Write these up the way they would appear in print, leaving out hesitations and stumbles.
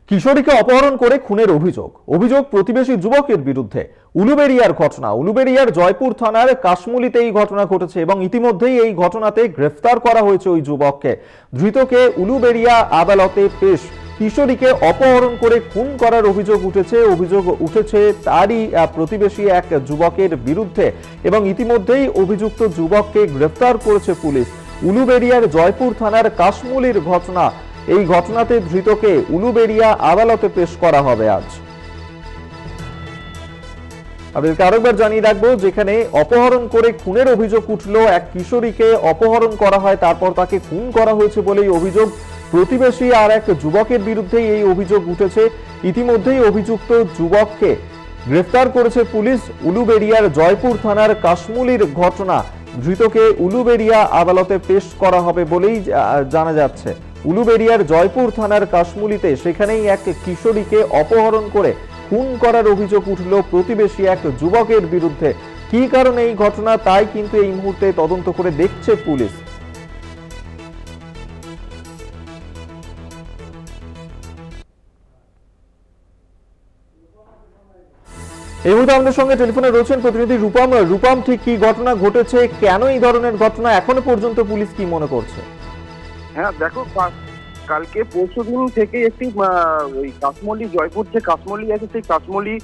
কিশোরীকে অপহরণ করে খুনের অভিযোগ প্রতিবেশী যুবকের বিরুদ্ধে। উলুবেড়িয়ার ঘটনা, উলুবেড়িয়ার জয়পুর থানার কাশমুলিতে এই ঘটনা ঘটেছে এবং ইতিমধ্যেই এই ঘটনাতে গ্রেফতার করা হয়েছে ওই যুবককে। ধৃতকে উলুবেড়িয়া আদালতে পেশ। কিশোরীকে অপহরণ করে খুন করার অভিযোগ উঠেছে তারই প্রতিবেশী এক যুবকের বিরুদ্ধে এবং ইতিমধ্যেই অভিযুক্ত যুবককে গ্রেফতার করেছে পুলিশ। উলুবেড়িয়ার জয়পুর থানার কাশমুলির ঘটনা। এই ঘটনাতে ধৃতকে উলুবেড়িয়া আদালতে পেশ করা হবে আজ। আপনাদেরকে আরেকবার জানিয়ে রাখবো, যেখানে অপহরণ করে খুনের অভিযোগ উঠলো, এক কিশোরীকে অপহরণ করা হয়, তারপর তাকে খুন করা হয়েছে বলেই অভিযোগ। প্রতিবেশী আর এক যুবকের বিরুদ্ধেই এই অভিযোগ উঠেছে। ইতিমধ্যেই অভিযুক্ত যুবককে গ্রেফতার করেছে পুলিশ। উলুবেড়িয়ার জয়পুর থানার কাশমুলির ঘটনা। ধৃতকে উলুবেড়িয়া আদালতে পেশ করা হবে বলেই জানা যাচ্ছে। উলুবেড়িয়ার জয়পুর থানার কাশমুলিতে সেখানেই এক কিশোরীকে অপহরণ করে খুন করার অভিযোগ উঠল প্রতিবেশী এক যুবকের বিরুদ্ধে। কি কারণে এই ঘটনা তাই কিন্তু এই মুহূর্তে তদন্ত করে দেখছে পুলিশ। এই মুহূর্তে আমাদের সঙ্গে টেলিফোনে রয়েছেন প্রতিনিধি রূপম। রূপম, ঠিক কি ঘটনা ঘটেছে, কেন এই ধরনের ঘটনা, এখনো পর্যন্ত পুলিশ কি মনে করছে? হ্যাঁ দেখো, কালকে পরশুদিন থেকে একটি ওই কাশমলি জয়পুর যে কাশমলি আছে, সেই কাশমলি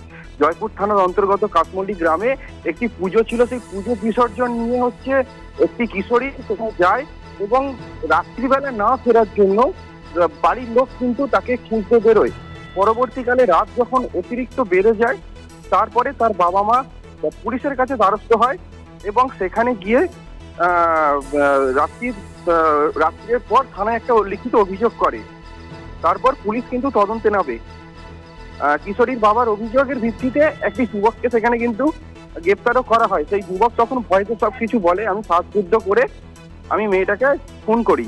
জয়পুর থানার অন্তর্গত কাশমলি গ্রামে একটি পুজো ছিল। সেই পুজো বিসর্জন নিয়ে একটি কিশোরী সেখানে যায় এবং রাত্রিবেলা না ফেরার জন্য বাড়ির লোক কিন্তু তাকে খুঁজতে বেরোয়। পরবর্তীকালে রাত যখন অতিরিক্ত বেড়ে যায়, তারপরে তার বাবা মা পুলিশের কাছে দ্বারস্থ হয় এবং সেখানে গিয়ে রাত্রির পর থানায় একটা লিখিত অভিযোগ করে। তারপর পুলিশ কিন্তু তদন্তে নামে। কিশোরীর বাবার অভিযোগের ভিত্তিতে একটি যুবককে সেখানে কিন্তু গ্রেপ্তারও করা হয়। সেই যুবক তখন ভয়তে সবকিছু বলে, আমি শ্বাসরুদ্ধ করে আমি মেয়েটাকে খুন করি।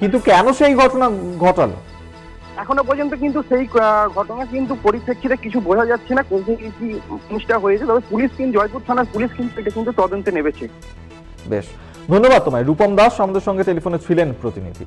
কিন্তু কেন সেই ঘটনা ঘটালো এখনো পর্যন্ত কিন্তু সেই ঘটনা কিন্তু পরিপ্রেক্ষিতে কিছু বোঝা যাচ্ছে না কোন কি জিনিসটা হয়েছে। তবে পুলিশ কিন্তু জয়পুর থানার পুলিশ কিন্তু এটা কিন্তু তদন্তে নেমেছে। বেশ, ধন্যবাদ তোমায় রূপম দাস, আমাদের সঙ্গে টেলিফোনে ছিলেন প্রতিনিধি।